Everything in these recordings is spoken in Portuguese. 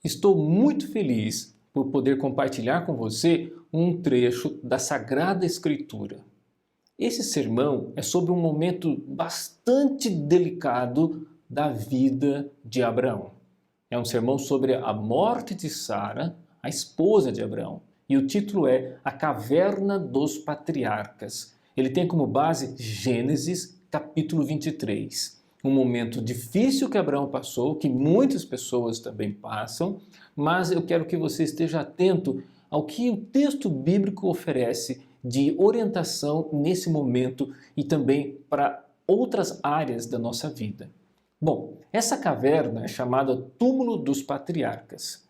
Estou muito feliz por poder compartilhar com você um trecho da Sagrada Escritura. Esse sermão é sobre um momento bastante delicado da vida de Abraão. É um sermão sobre a morte de Sara, a esposa de Abraão. E o título é A Caverna dos Patriarcas. Ele tem como base Gênesis capítulo 23. Um momento difícil que Abraão passou, que muitas pessoas também passam, mas eu quero que você esteja atento ao que o texto bíblico oferece de orientação nesse momento e também para outras áreas da nossa vida. Bom, essa caverna é chamada Túmulo dos Patriarcas.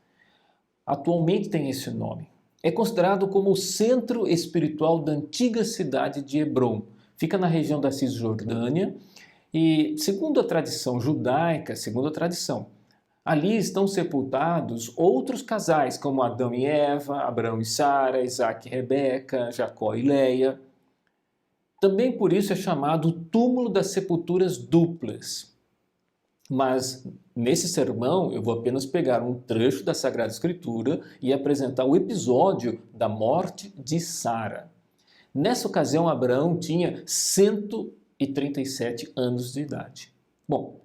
Atualmente tem esse nome. É considerado como o centro espiritual da antiga cidade de Hebrom. Fica na região da Cisjordânia e, segundo a tradição judaica, ali estão sepultados outros casais, como Adão e Eva, Abraão e Sara, Isaac e Rebeca, Jacó e Leia. Também por isso é chamado o túmulo das sepulturas duplas. Mas nesse sermão eu vou apenas pegar um trecho da Sagrada Escritura e apresentar o episódio da morte de Sara. Nessa ocasião, Abraão tinha 137 anos de idade. Bom,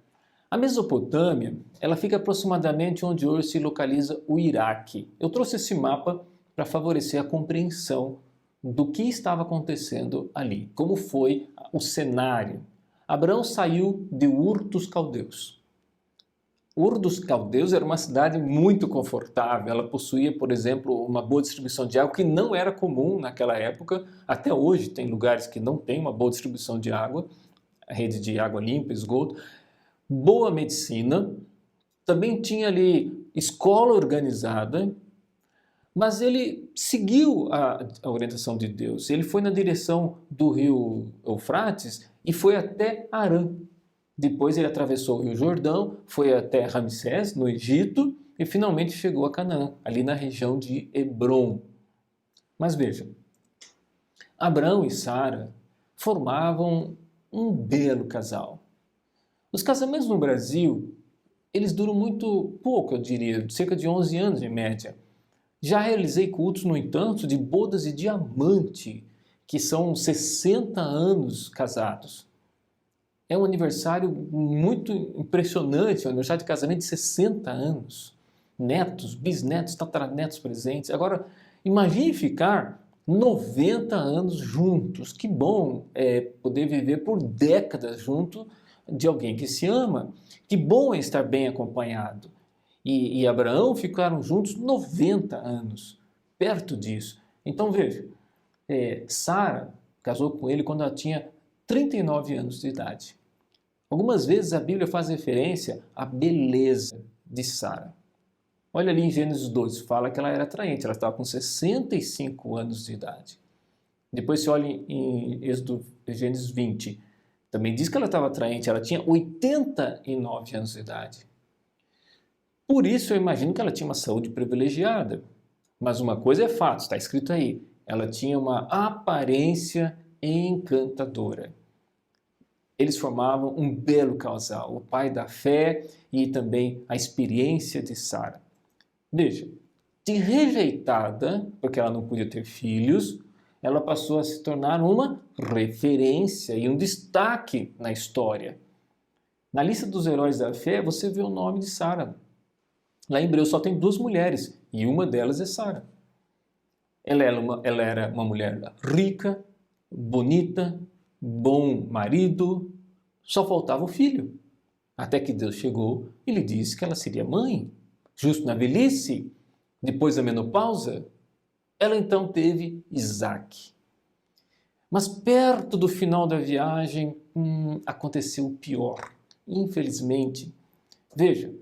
a Mesopotâmia, ela fica aproximadamente onde hoje se localiza o Iraque. Eu trouxe esse mapa para favorecer a compreensão do que estava acontecendo ali, como foi o cenário. Abraão saiu de Ur dos Caldeus. Ur dos Caldeus era uma cidade muito confortável, ela possuía, por exemplo, uma boa distribuição de água, que não era comum naquela época. Até hoje tem lugares que não têm uma boa distribuição de água, a rede de água limpa, esgoto. Boa medicina, também tinha ali escola organizada, mas ele seguiu a orientação de Deus. Ele foi na direção do rio Eufrates e foi até Arã. Depois ele atravessou o rio Jordão, foi até Ramsés, no Egito, e finalmente chegou a Canaã, ali na região de Hebrom. Mas veja, Abraão e Sara formavam um belo casal. Os casamentos no Brasil, eles duram muito pouco, eu diria, cerca de 11 anos em média. Já realizei cultos, no entanto, de bodas de diamante, que são 60 anos casados. É um aniversário muito impressionante, um aniversário de casamento de 60 anos. Netos, bisnetos, tataranetos presentes. Agora, imagine ficar 90 anos juntos. Que bom é poder viver por décadas junto de alguém que se ama. Que bom é estar bem acompanhado. E Abraão ficaram juntos 90 anos, perto disso. Então veja, Sara casou com ele quando ela tinha 39 anos de idade. Algumas vezes a Bíblia faz referência à beleza de Sara. Olha ali em Gênesis 12, fala que ela era atraente, ela estava com 65 anos de idade. Depois se olha em Gênesis 20, também diz que ela estava atraente, ela tinha 89 anos de idade. Por isso eu imagino que ela tinha uma saúde privilegiada. Mas uma coisa é fato, está escrito aí, ela tinha uma aparência encantadora. Eles formavam um belo casal, o pai da fé e também a experiência de Sara. Veja, de rejeitada, porque ela não podia ter filhos, ela passou a se tornar uma referência e um destaque na história. Na lista dos heróis da fé, você vê o nome de Sara. Lá em Hebreus só tem 2 mulheres, e uma delas é Sara. Ela era uma mulher rica, bonita, bom marido, só faltava o filho. Até que Deus chegou e lhe disse que ela seria mãe. Justo na velhice, depois da menopausa, ela então teve Isaac. Mas perto do final da viagem, aconteceu o pior. Infelizmente, veja,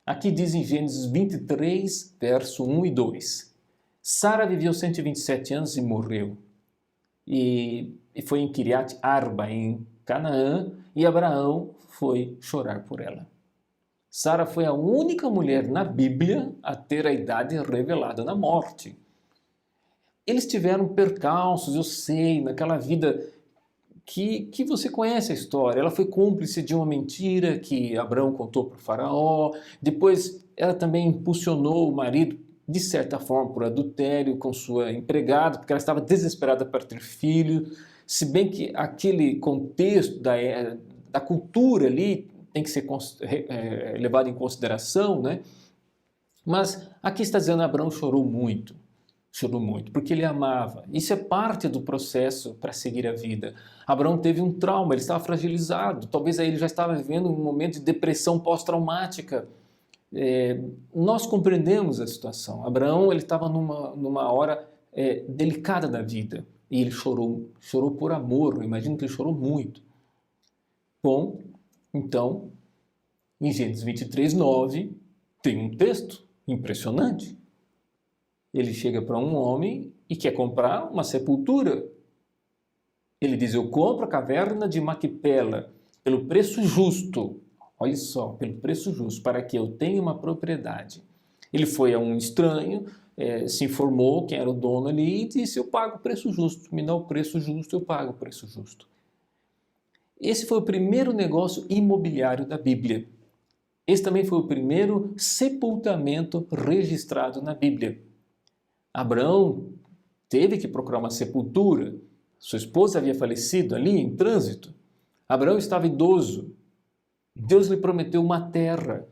aqui diz em Gênesis 23, verso 1 e 2. Sara viveu 127 anos e morreu. E foi em Kiriat Arba, em Canaã, e Abraão foi chorar por ela. Sara foi a única mulher na Bíblia a ter a idade revelada na morte. Eles tiveram percalços, eu sei, naquela vida que você conhece a história. Ela foi cúmplice de uma mentira que Abraão contou para o faraó. Depois ela também impulsionou o marido, de certa forma, por adultério com sua empregada, porque ela estava desesperada para ter filho. Se bem que aquele contexto da cultura ali tem que ser levado em consideração, né? Mas aqui está dizendo que Abraão chorou muito, porque ele amava. Isso é parte do processo para seguir a vida. Abraão teve um trauma, ele estava fragilizado, talvez aí ele já estava vivendo um momento de depressão pós-traumática. Nós compreendemos a situação. Abraão ele estava numa hora delicada da vida e ele chorou por amor. Eu imagino que ele chorou muito. Bom, então, em Gênesis 23:9 tem um texto impressionante. Ele chega para um homem e quer comprar uma sepultura. Ele diz: eu compro a caverna de Maquipela pelo preço justo. Olha só, pelo preço justo, para que eu tenha uma propriedade. Ele foi a um estranho, se informou quem era o dono ali e disse: eu pago o preço justo, me dá o preço justo, eu pago o preço justo. Esse foi o primeiro negócio imobiliário da Bíblia. Esse também foi o primeiro sepultamento registrado na Bíblia. Abraão teve que procurar uma sepultura. Sua esposa havia falecido ali em trânsito. Abraão estava idoso. Deus lhe prometeu uma terra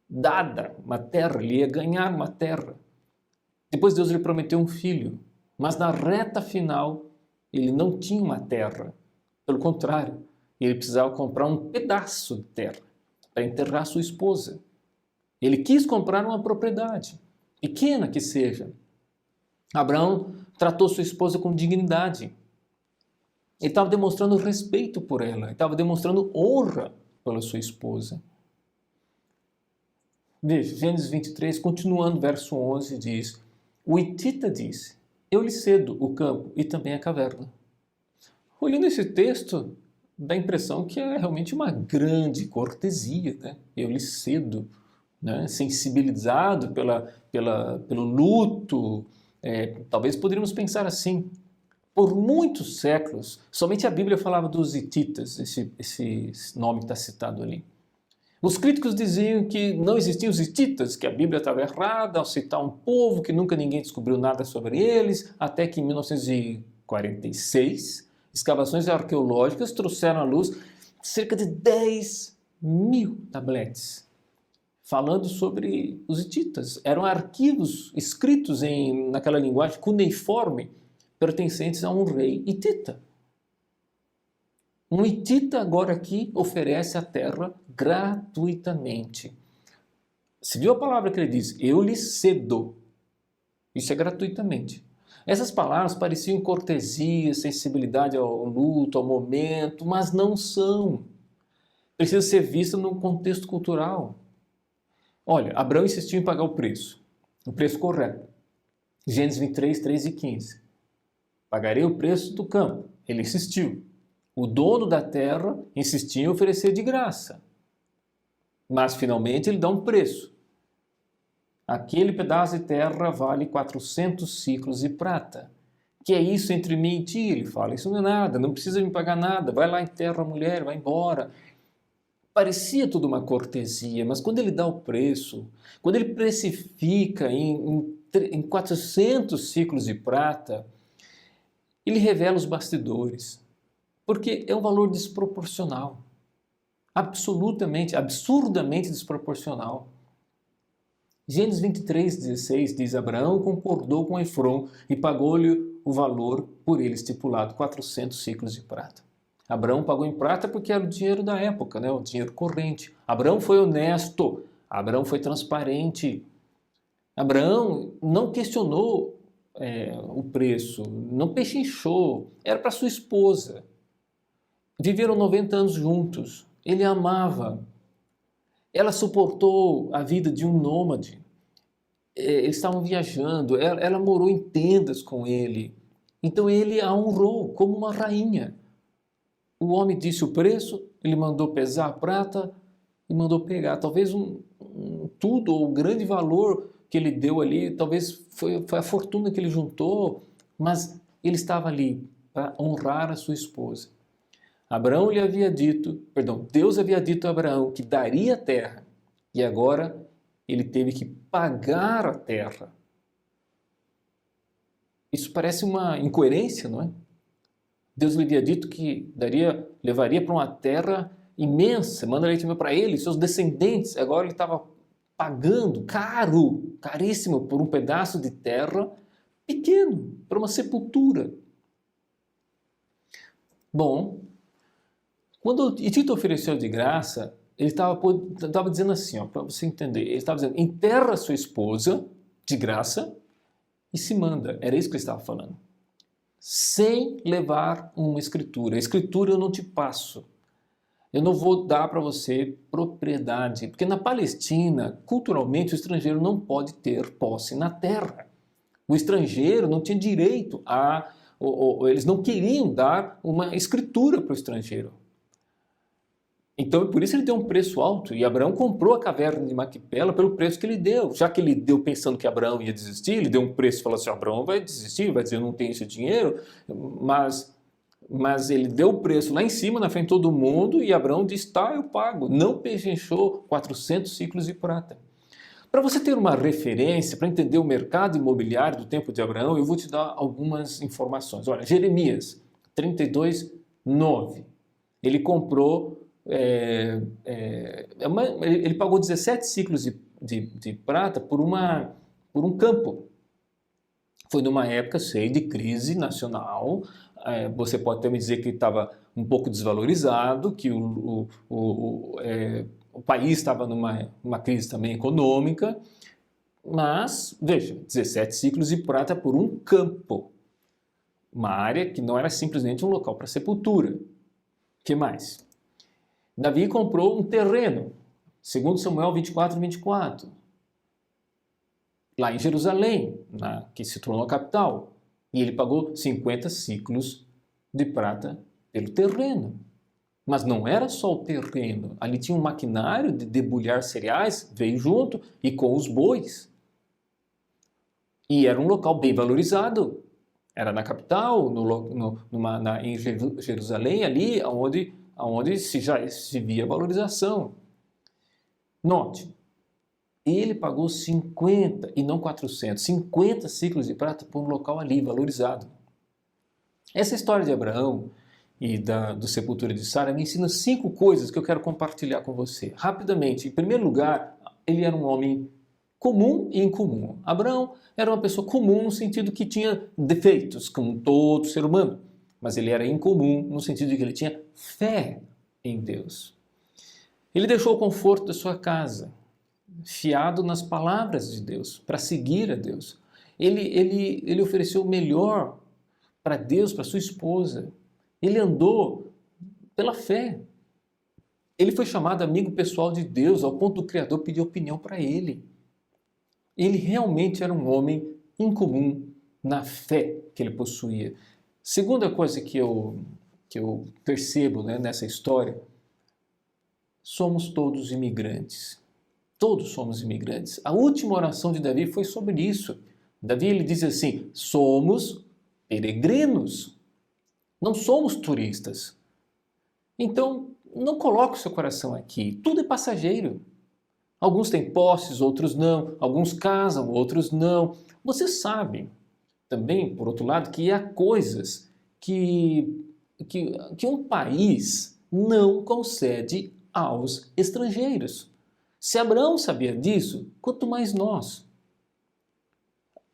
dada, uma terra, ele ia ganhar uma terra. Depois Deus lhe prometeu um filho, mas na reta final ele não tinha uma terra. Pelo contrário, ele precisava comprar um pedaço de terra para enterrar sua esposa. Ele quis comprar uma propriedade, pequena que seja. Abraão tratou sua esposa com dignidade. Ele estava demonstrando respeito por ela, ele estava demonstrando honra pela sua esposa. Veja, Gênesis 23, continuando, verso 11, diz: o hitita disse: eu lhe cedo o campo e também a caverna. Olhando esse texto, dá a impressão que é realmente uma grande cortesia, né? Eu lhe cedo, né? Sensibilizado pelo luto. Talvez poderíamos pensar assim: por muitos séculos, somente a Bíblia falava dos hititas, esse nome que está citado ali. Os críticos diziam que não existiam os hititas, que a Bíblia estava errada ao citar um povo que nunca ninguém descobriu nada sobre eles, até que em 1946, escavações arqueológicas trouxeram à luz cerca de 10.000 tabletes falando sobre os hititas. Eram arquivos escritos naquela linguagem cuneiforme pertencentes a um rei hitita. Um hitita agora aqui oferece a terra gratuitamente. Se viu a palavra que ele diz: eu lhe cedo. Isso é gratuitamente. Essas palavras pareciam cortesia, sensibilidade ao luto, ao momento, mas não são. Precisa ser vista num contexto cultural. Olha, Abraão insistiu em pagar o preço correto. Gênesis 23, 3 e 15. Pagarei o preço do campo. Ele insistiu. O dono da terra insistia em oferecer de graça. Mas finalmente ele dá um preço. Aquele pedaço de terra vale 400 ciclos de prata. Que é isso entre mim e ti? Ele fala: isso não é nada, não precisa me pagar nada. Vai lá, enterra a mulher, vai embora. Parecia tudo uma cortesia, mas quando ele dá o preço, quando ele precifica em 400 ciclos de prata, ele revela os bastidores, porque é um valor desproporcional, absolutamente, absurdamente desproporcional. Gênesis 23, 16 diz: Abraão concordou com Efrom e pagou-lhe o valor por ele estipulado, 400 ciclos de prata. Abraão pagou em prata porque era o dinheiro da época, né? O dinheiro corrente. Abraão foi honesto, Abraão foi transparente. Abraão não questionou o preço, não pechinchou, era para sua esposa. Viveram 90 anos juntos, ele a amava. Ela suportou a vida de um nômade. Eles estavam viajando, ela morou em tendas com ele. Então ele a honrou como uma rainha. O homem disse o preço, ele mandou pesar a prata e mandou pegar. Talvez tudo, ou o grande valor que ele deu ali, talvez foi a fortuna que ele juntou, mas ele estava ali para honrar a sua esposa. Abraão lhe havia dito, perdão, Deus havia dito a Abraão que daria a terra, e agora ele teve que pagar a terra. Isso parece uma incoerência, não é? Deus lhe havia dito que levaria para uma terra imensa, manda leite para ele, seus descendentes. Agora ele estava pagando caríssimo por um pedaço de terra pequeno, para uma sepultura. Bom, quando o Tito ofereceu de graça, ele estava dizendo assim, para você entender, ele estava dizendo, enterra sua esposa de graça e se manda. Era isso que ele estava falando. Sem levar uma escritura. A escritura eu não te passo. Eu não vou dar para você propriedade. Porque na Palestina, culturalmente, o estrangeiro não pode ter posse na terra. O estrangeiro não tinha direito eles não queriam dar uma escritura para o estrangeiro. Então, por isso ele deu um preço alto. E Abraão comprou a caverna de Maquipela pelo preço que ele deu. Já que ele deu pensando que Abraão ia desistir, ele deu um preço e falou assim, Abraão vai desistir, vai dizer, eu não tenho esse dinheiro. Mas ele deu o preço lá em cima, na frente de todo mundo, e Abraão disse, tá, eu pago. Não pechinchou 400 ciclos de prata. Para você ter uma referência, para entender o mercado imobiliário do tempo de Abraão, eu vou te dar algumas informações. Olha, Jeremias 32, 9. Ele comprou... ele pagou 17 ciclos de prata por um campo. Foi numa época cheia de crise nacional. Você pode até me dizer que estava um pouco desvalorizado, que o país estava numa crise também econômica. Mas, veja, 17 ciclos de prata por um campo. Uma área que não era simplesmente um local para sepultura. O que mais? Davi comprou um terreno, segundo Samuel 24, 24, lá em Jerusalém, que se tornou a capital, e ele pagou 50 ciclos de prata pelo terreno. Mas não era só o terreno, ali tinha um maquinário de debulhar cereais, veio junto, e com os bois. E era um local bem valorizado, era na capital, em Jerusalém, ali onde se via valorização. Note, ele pagou 50 e não 400, 50 ciclos de prata por um local ali, valorizado. Essa história de Abraão e do sepultura de Sara me ensina 5 coisas que eu quero compartilhar com você. Rapidamente, em primeiro lugar, ele era um homem comum e incomum. Abraão era uma pessoa comum no sentido que tinha defeitos, como todo ser humano. Mas ele era incomum no sentido de que ele tinha fé em Deus. Ele deixou o conforto da sua casa, fiado nas palavras de Deus, para seguir a Deus. Ele ofereceu o melhor para Deus, para sua esposa. Ele andou pela fé. Ele foi chamado amigo pessoal de Deus, ao ponto do Criador pedir opinião para ele. Ele realmente era um homem incomum na fé que ele possuía. Segunda coisa que eu percebo, né, nessa história, somos todos imigrantes. Todos somos imigrantes. A última oração de Davi foi sobre isso. Davi ele diz assim, somos peregrinos, não somos turistas. Então, não coloque o seu coração aqui, tudo é passageiro. Alguns têm posses, outros não. Alguns casam, outros não. Você sabe também, por outro lado, que há coisas que um país não concede aos estrangeiros. Se Abraão sabia disso, quanto mais nós.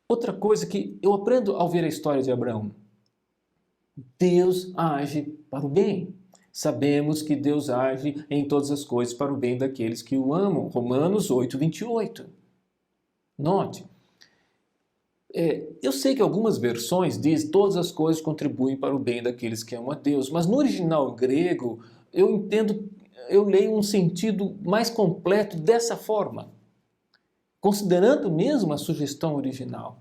Outra coisa que eu aprendo ao ver a história de Abraão. Deus age para o bem. Sabemos que Deus age em todas as coisas para o bem daqueles que o amam. Romanos 8, 28. Note, eu sei que algumas versões dizem todas as coisas contribuem para o bem daqueles que amam a Deus, mas no original grego eu leio um sentido mais completo dessa forma. Considerando mesmo a sugestão original,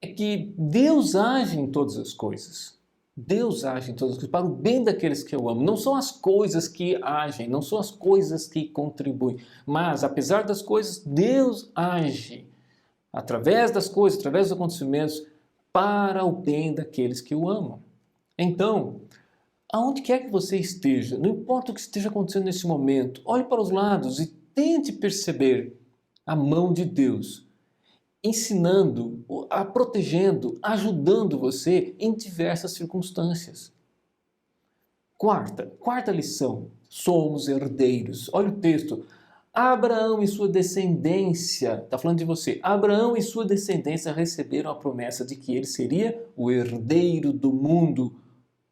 é que Deus age em todas as coisas. Deus age em todas as coisas para o bem daqueles que eu amo. Não são as coisas que agem, não são as coisas que contribuem. Mas, apesar das coisas, Deus age através das coisas, através dos acontecimentos, para o bem daqueles que o amam. Então, Aonde quer que você esteja, não importa o que esteja acontecendo nesse momento, olhe para os lados e tente perceber a mão de Deus ensinando, protegendo, ajudando você em diversas circunstâncias. Quarta lição, somos herdeiros. Olha o texto. Abraão e sua descendência, está falando de você, Abraão e sua descendência receberam a promessa de que ele seria o herdeiro do mundo.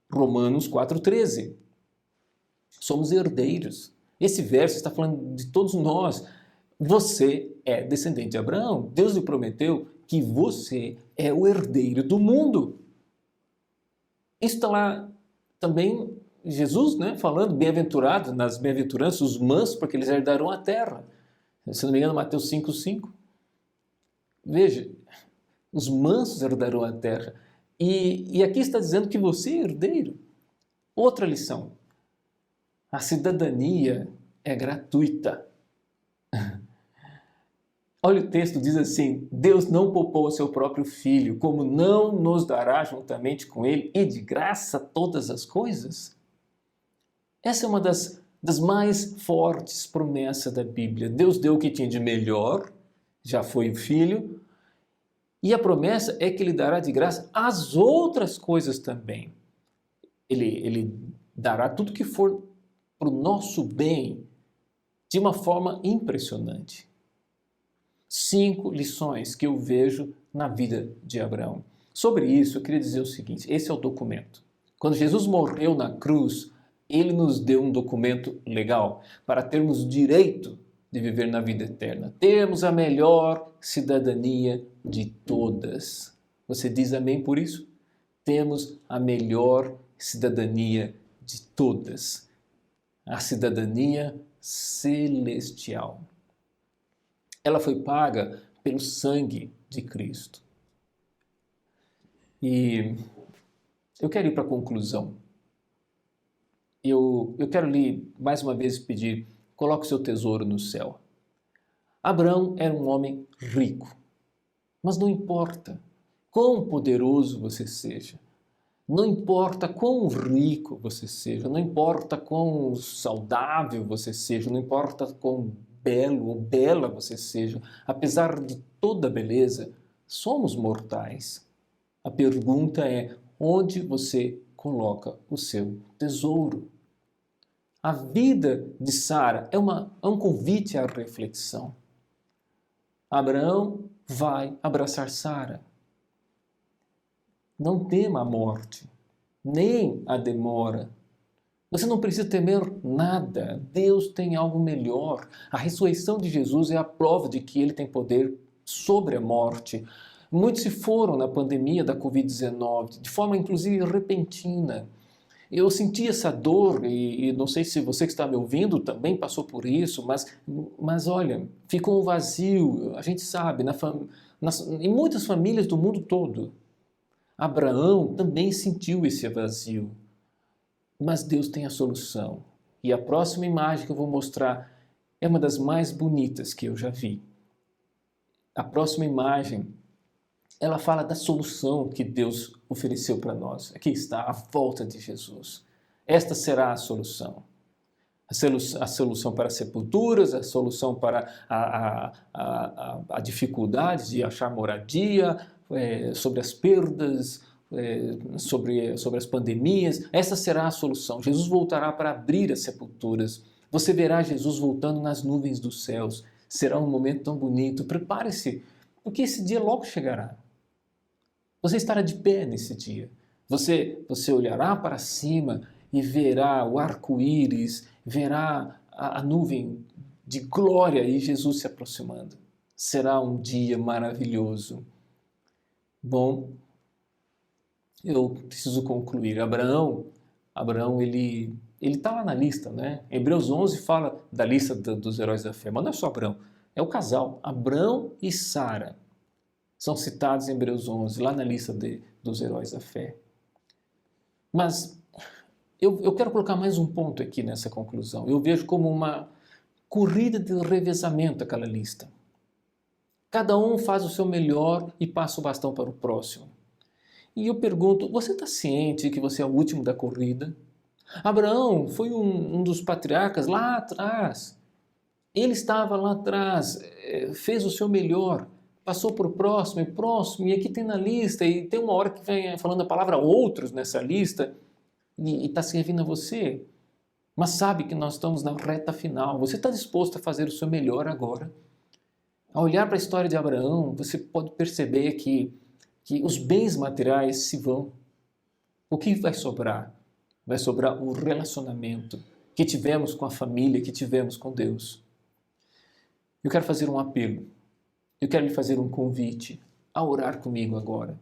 Romanos 4,13. Somos herdeiros. Esse verso está falando de todos nós. Você é descendente de Abraão. Deus lhe prometeu que você é o herdeiro do mundo. Isso está lá também Jesus, né, falando, bem-aventurados, nas bem-aventuranças, os mansos, porque eles herdarão a terra. Se não me engano, Mateus 5,5. Veja, os mansos herdarão a terra. E aqui está dizendo que você é herdeiro. Outra lição. A cidadania é gratuita. Olha o texto, diz assim, Deus não poupou o seu próprio Filho, como não nos dará juntamente com ele e de graça todas as coisas? Essa é uma das mais fortes promessas da Bíblia. Deus deu o que tinha de melhor, já foi o Filho, e a promessa é que Ele dará de graça as outras coisas também. Ele dará tudo que for para o nosso bem, de uma forma impressionante. 5 lições que eu vejo na vida de Abraão. Sobre isso, eu queria dizer o seguinte, esse é o documento. Quando Jesus morreu na cruz, ele nos deu um documento legal para termos direito de viver na vida eterna. Termos a melhor cidadania de todas. Você diz amém por isso? Temos a melhor cidadania de todas. A cidadania celestial. Ela foi paga pelo sangue de Cristo. E eu quero ir para a conclusão. Eu quero lhe, mais uma vez, pedir, coloque o seu tesouro no céu. Abraão era um homem rico, mas não importa quão poderoso você seja, não importa quão rico você seja, não importa quão saudável você seja, não importa quão belo ou bela você seja, apesar de toda a beleza, somos mortais. A pergunta é, onde você coloca o seu tesouro? A vida de Sara é um convite à reflexão. Abraão vai abraçar Sara. Não tema a morte, nem a demora. Você não precisa temer nada. Deus tem algo melhor. A ressurreição de Jesus é a prova de que Ele tem poder sobre a morte. Muitos se foram na pandemia da Covid-19, de forma inclusive repentina. Eu senti essa dor e não sei se você que está me ouvindo também passou por isso, mas olha, ficou um vazio, a gente sabe, em muitas famílias do mundo todo. Abraão também sentiu esse vazio, mas Deus tem a solução. E a próxima imagem que eu vou mostrar é uma das mais bonitas que eu já vi. A próxima imagem, ela fala da solução que Deus ofereceu para nós. Aqui está, a volta de Jesus. Esta será a solução. A solução para as sepulturas, a solução para a dificuldade de achar moradia, sobre as perdas, sobre as pandemias. Essa será a solução. Jesus voltará para abrir as sepulturas. Você verá Jesus voltando nas nuvens dos céus. Será um momento tão bonito. Prepare-se, porque esse dia logo chegará. Você estará de pé nesse dia. Você olhará para cima e verá o arco-íris, verá a nuvem de glória e Jesus se aproximando. Será um dia maravilhoso. Bom, eu preciso concluir. Abraão, ele está lá na lista, né? Hebreus 11 fala da lista dos heróis da fé, mas não é só Abraão, é o casal, Abraão e Sara. São citados em Hebreus 11, lá na lista dos heróis da fé. Mas eu quero colocar mais um ponto aqui nessa conclusão. Eu vejo como uma corrida de revezamento aquela lista. Cada um faz o seu melhor e passa o bastão para o próximo. E eu pergunto, você está ciente que você é o último da corrida? Abraão foi um dos patriarcas lá atrás. Ele estava lá atrás, fez o seu melhor, passou por próximo, e aqui tem na lista, e tem uma hora que vem falando a palavra outros nessa lista, e está servindo a você. Mas sabe que nós estamos na reta final. Você está disposto a fazer o seu melhor agora? Ao olhar para a história de Abraão, você pode perceber que os bens materiais se vão. O que vai sobrar? Vai sobrar o relacionamento que tivemos com a família, que tivemos com Deus. Eu quero fazer um apelo. Eu quero lhe fazer um convite a orar comigo agora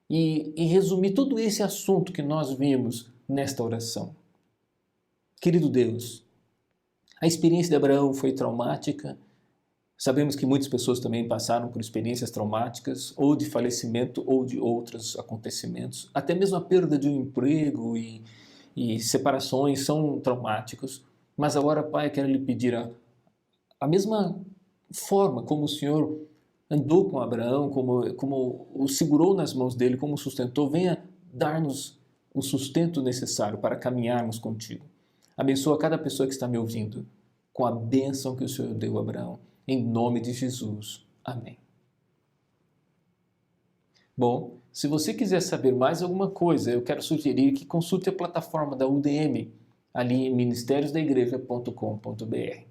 e resumir todo esse assunto que nós vimos nesta oração. Querido Deus, a experiência de Abraão foi traumática. Sabemos que muitas pessoas também passaram por experiências traumáticas, ou de falecimento, ou de outros acontecimentos. Até mesmo a perda de um emprego e separações são traumáticos. Mas agora, Pai, eu quero lhe pedir a mesma forma como o Senhor andou com Abraão, como o segurou nas mãos dele, como o sustentou, venha dar-nos o sustento necessário para caminharmos contigo. Abençoa cada pessoa que está me ouvindo com a bênção que o Senhor deu a Abraão. Em nome de Jesus. Amém. Bom, se você quiser saber mais alguma coisa, eu quero sugerir que consulte a plataforma da UDM, ali em ministériosdaigreja.com.br.